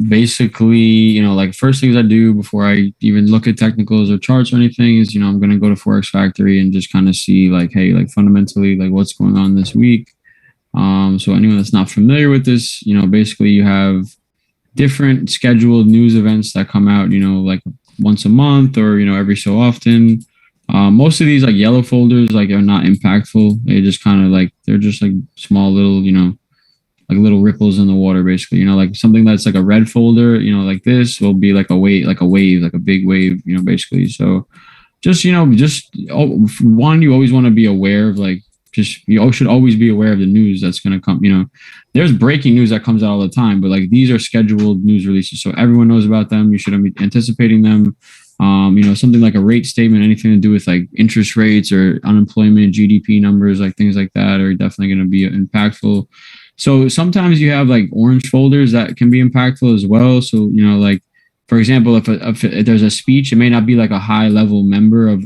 basically, like first things I do before I even look at technicals or charts or anything is, I'm going to go to Forex Factory and just kind of see like, hey, like fundamentally, like what's going on this week. So anyone that's not familiar with this, basically you have different scheduled news events that come out, like once a month or, every so often. Most of these like yellow folders, like are not impactful. They just kind of like, they're just like small little, like little ripples in the water, basically, like something that's like a red folder, like this will be like a wave, like a big wave, basically. So just, one, you always want to be aware of like, just, you should always be aware of the news that's going to come, there's breaking news that comes out all the time, but like these are scheduled news releases. So everyone knows about them. You should be anticipating them. Something like a rate statement, anything to do with like interest rates or unemployment, GDP numbers, like things like that are definitely going to be impactful. So sometimes you have like orange folders that can be impactful as well. So, like, for example, if there's a speech, it may not be like a high level member of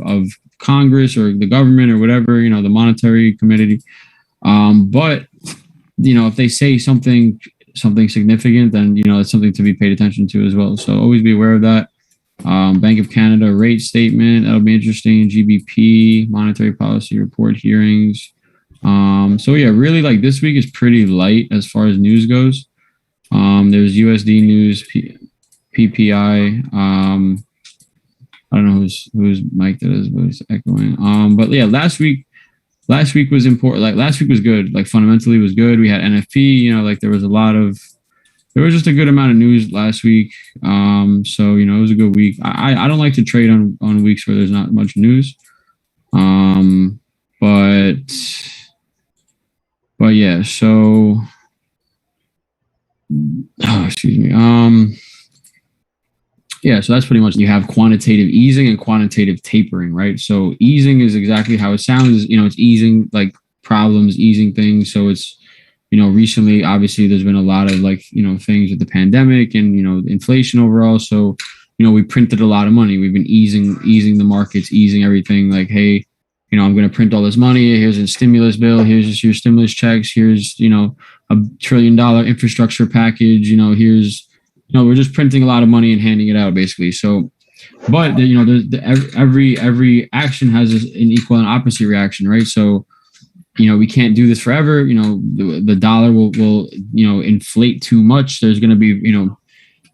Congress or the government or whatever, the monetary committee. But, if they say something significant, then, it's something to be paid attention to as well. So always be aware of that. Bank of Canada rate statement, that'll be interesting. GBP, monetary policy report hearings. So yeah, really like this week is pretty light as far as news goes. There's USD news, PPI. I don't know whose mic that is, but it's echoing. But yeah, last week was important. Like last week was good. Like fundamentally was good. We had NFP, like there was just a good amount of news last week. So, it was a good week. I don't like to trade on weeks where there's not much news. But yeah, so, excuse me. Yeah, so that's pretty much, you have quantitative easing and quantitative tapering, right? So easing is exactly how it sounds. It's easing like problems, easing things. So it's, recently, obviously, there's been a lot of like, things with the pandemic and, inflation overall. So, we printed a lot of money. We've been easing the markets, easing everything. Like, hey, I'm going to print all this money. Here's a stimulus bill. Here's just your stimulus checks. Here's, a $1 trillion infrastructure package. Here's, we're just printing a lot of money and handing it out basically. So, but every action has an equal and opposite reaction, right? So, we can't do this forever. The dollar will inflate too much. There's going to be,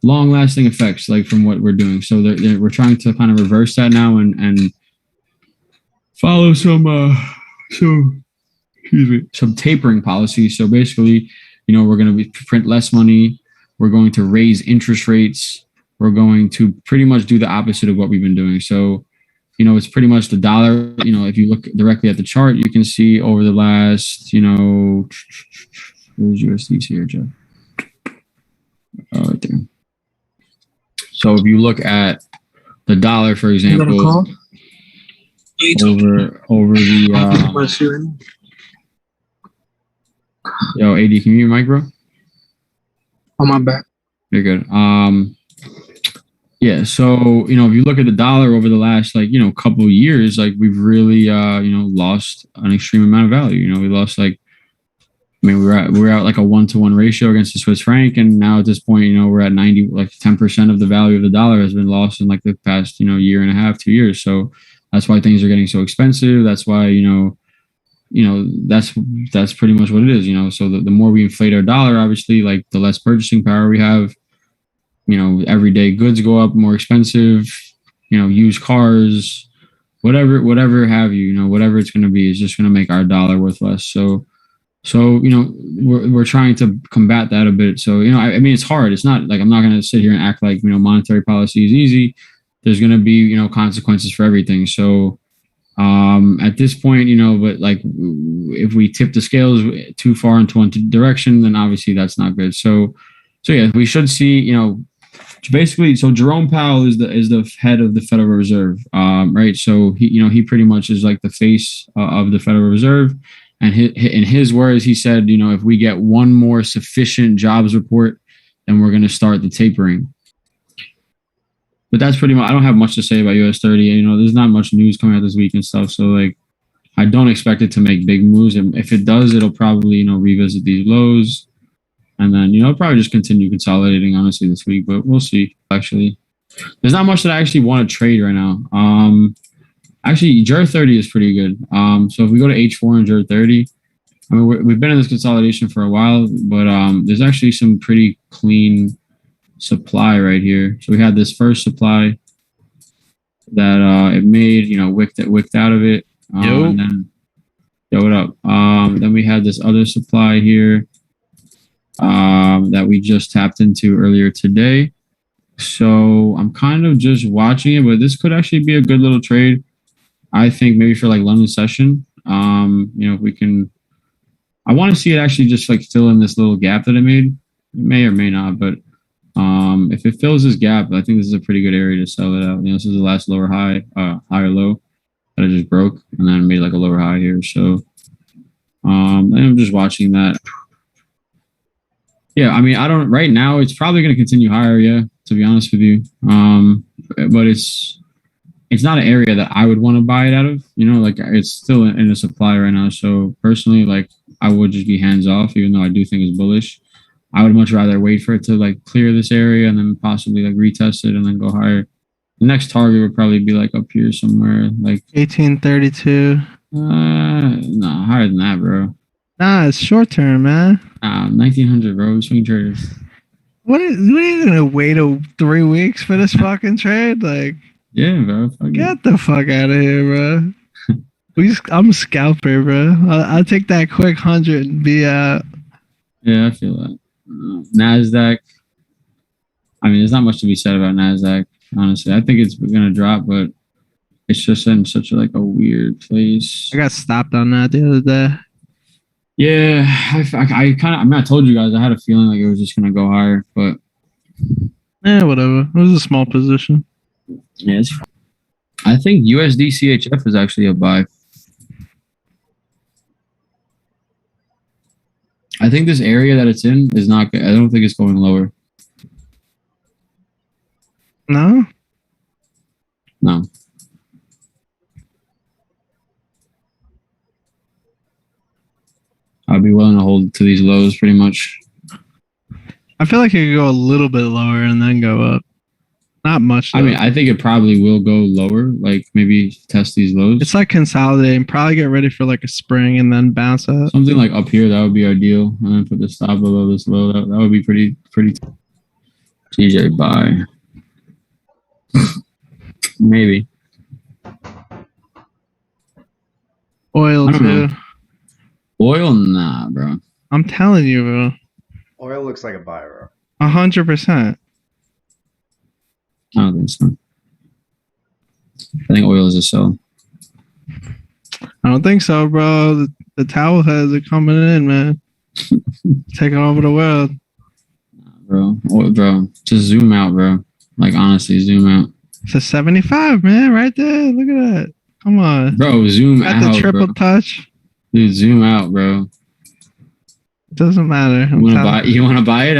long lasting effects like from what we're doing. So we're trying to kind of reverse that now and follow some tapering policy. So basically, we're going to print less money. We're going to raise interest rates. We're going to pretty much do the opposite of what we've been doing. So, it's pretty much the dollar. If you look directly at the chart, you can see over the last, where's USD here, Jeff? Oh, right there. So if you look at the dollar, for example, over the yo, AD, can you hear my mic, bro? On my back. You're good. Yeah, so if you look at the dollar over the last couple of years, like we've really lost an extreme amount of value. We lost we're at like a 1-to-1 ratio against the Swiss franc, and now at this point, we're at 90, like 10% of the value of the dollar has been lost in like the past year and a half, 2 years. So that's why things are getting so expensive. That's why that's pretty much what it is. So the more we inflate our dollar, obviously, like the less purchasing power we have. Everyday goods go up, more expensive, used cars, whatever have you, whatever it's going to be is just going to make our dollar worth less. So, we're trying to combat that a bit. So, I mean, it's hard. It's not like, I'm not going to sit here and act like, monetary policy is easy. There's going to be, consequences for everything. So, at this point, but like if we tip the scales too far into one direction, then obviously that's not good. So yeah, we should see, basically, so Jerome Powell is the head of the Federal Reserve, right? So he pretty much is like the face of the Federal Reserve, and in his words, he said, if we get one more sufficient jobs report, then we're going to start the tapering. But that's pretty much, I don't have much to say about US 30. There's not much news coming out this week and stuff. So like, I don't expect it to make big moves. And if it does, it'll probably, revisit these lows. And then, probably just continue consolidating, honestly, this week, but we'll see. Actually, there's not much that I actually want to trade right now. Actually, JUR 30 is pretty good. So if we go to H4 and JUR 30, I mean, we've been in this consolidation for a while, but there's actually some pretty clean supply right here. So we had this first supply that it made, wicked out of it. And then, what up? Then we had this other supply here that we just tapped into earlier today. So I'm kind of just watching it, but this could actually be a good little trade. I think maybe for like London session, if we can, I want to see it actually just like fill in this little gap that it made. It may or may not, but if it fills this gap, I think this is a pretty good area to sell it out. This is the last lower high, higher low that I just broke, and then made like a lower high here. So I'm just watching that. Yeah, I mean, I don't right now. It's probably going to continue higher. Yeah, to be honest with you. But it's not an area that I would want to buy it out of. Like it's still in a supply right now. So personally, like I would just be hands off, even though I do think it's bullish. I would much rather wait for it to like clear this area and then possibly like retest it and then go higher. The next target would probably be like up here somewhere, like 1832. No, higher than that, bro. Nah, it's short term, man. 1900, bro. Swing traders. What are you gonna wait 3 weeks for this fucking trade? Like, yeah, bro. Get the fuck out of here, bro. I'm a scalper, bro. I'll take that quick 100 and be out. Yeah, I feel that. NASDAQ. I mean, there's not much to be said about NASDAQ, honestly. I think it's going to drop, but it's just in such a weird place. I got stopped on that the other day. Yeah, I kind of, I told you guys, I had a feeling like it was just going to go higher, but. Yeah, whatever. It was a small position. Yeah, it's fine. I think USD CHF is actually a buy. I think this area that it's in is not good. I don't think it's going lower. No? No. I'd be willing to hold to these lows pretty much. I feel like it could go a little bit lower and then go up. Not much, though. I mean, I think it probably will go lower, like maybe test these lows. It's like consolidating. Probably get ready for like a spring and then bounce up. Something like up here, that would be ideal. And then put the stop below this low. That would be pretty. TJ buy. Maybe. Oil, too. Know. Oil? Nah, bro. I'm telling you, bro. Oil looks like a buy, bro. 100%. I don't think so. I think oil is a sell. I don't think so, bro. The towel heads are coming in, man. Taking over the world. Bro. Just zoom out, bro. Like, honestly, zoom out. It's a 75, man. Right there. Look at that. Come on. Bro, zoom out, Got the triple touch. Dude, zoom out, bro. It doesn't matter. You want to buy it?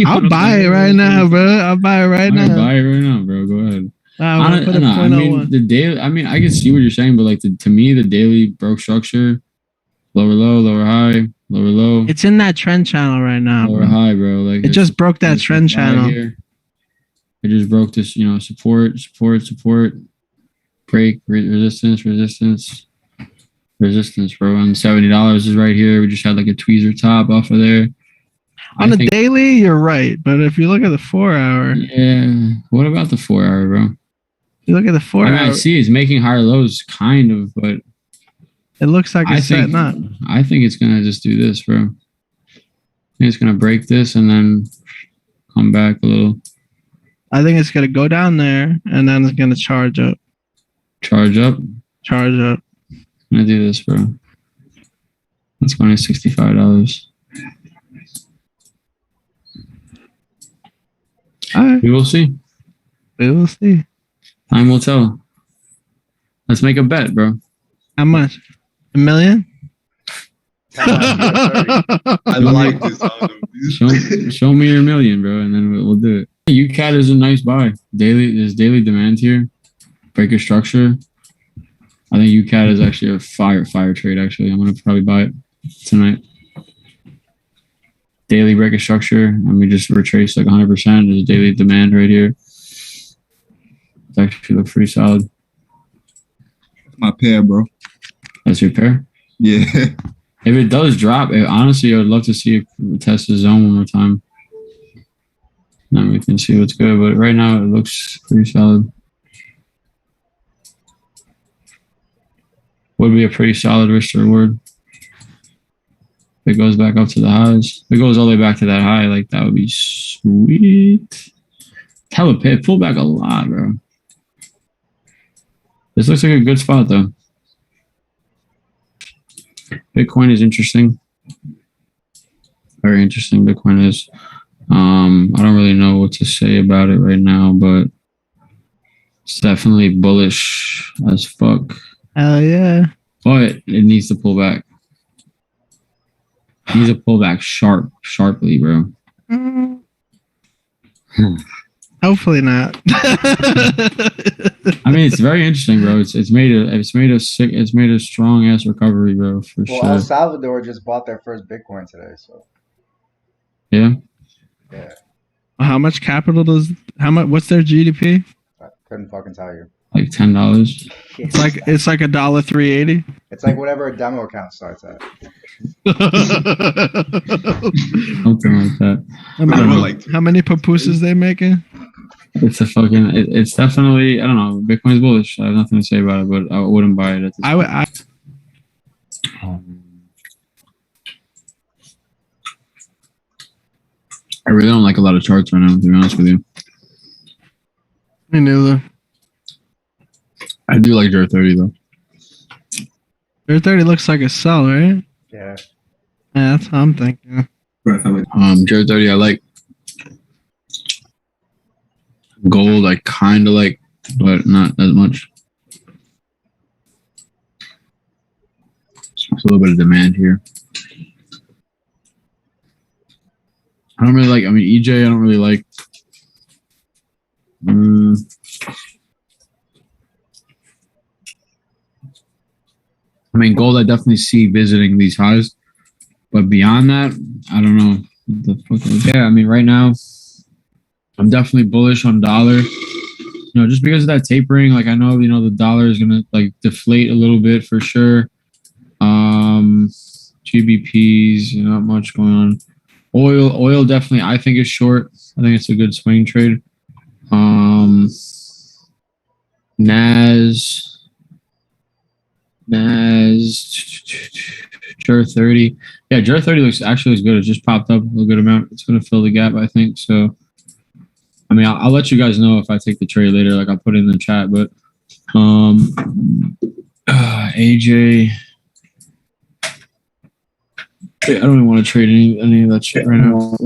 I'll buy it right now, bro. I'll buy it right now. Buy it right now, bro. Go ahead. I mean, the daily. I mean, I can see what you're saying, but like to me, the daily broke structure, lower low, lower high, lower low. It's in that trend channel right now. Lower high, bro. Like it just broke that trend channel. Here. It just broke this, support, break, resistance, bro. And $70 is right here. We just had like a tweezer top off of there. On the daily, you're right, but if you look at the 4 hour, yeah. What about the 4 hour, bro? You look at the 4 hour. I see it's making higher lows, kind of, but it looks like it's setting up. I think it's gonna just do this, bro. I think it's gonna break this and then come back a little. I think it's gonna go down there and then it's gonna charge up. Charge up. I'm gonna do this, bro. That's going to $65. All right. We will see. Time will tell. Let's make a bet, bro. How much? $1 million? I like this. Show me your million, bro, and then we'll do it. UCAT is a nice buy. There's daily demand here. Breaker structure. I think UCAT is actually a fire trade. Actually, I'm gonna probably buy it tonight. daily break of structure, and we just retrace like 100%. There's a daily demand right here. It actually looks pretty solid. My pair, bro. That's your pair. Yeah. If it does drop, honestly, I would love to see it test the zone one more time. Then we can see what's good. But right now, it looks pretty solid. Would be a pretty solid risk to reward. If it goes back up to the highs. If it goes all the way back to that high, like that would be sweet. Hella pit. Pull back a lot, bro. This looks like a good spot, though. Bitcoin is interesting. Very interesting. Bitcoin is. I don't really know what to say about it right now, but it's definitely bullish as fuck. Hell yeah. But it needs to pull back. It needs to pull back sharply, bro. Hopefully not. I mean, it's very interesting, bro. It's made a strong ass recovery, bro, for Well, sure. El Salvador just bought their first Bitcoin today, so Yeah. yeah, How much capital what's their GDP? I couldn't fucking tell you. Like $10. It's like $1.380. It's like whatever a demo account starts at. Something like that. How many pupusas they making? It's it's definitely, I don't know. Bitcoin's bullish. I have nothing to say about it, but I wouldn't buy it at this point. I really don't like a lot of charts right now, to be honest with you. Me neither. I do like JER 30 though. JER 30 looks like a sell, right? Yeah. Yeah, that's what I'm thinking. JER 30 I like. Gold I kind of like, but not as much. There's a little bit of demand here. I don't really like, EJ I don't really like. Gold I definitely see visiting these highs. But beyond that, I don't know. What the fuck? Yeah, right now, I'm definitely bullish on dollar. Just because of that tapering, I know, the dollar is gonna deflate a little bit for sure. GBPs, not much going on. Oil definitely I think is short. I think it's a good swing trade. NAS, JER 30. Yeah, JER 30 looks good. It just popped up a good amount. It's going to fill the gap, I think. So, I'll let you guys know if I take the trade later. I'll put it in the chat. But AJ, I don't even want to trade any of that shit right now.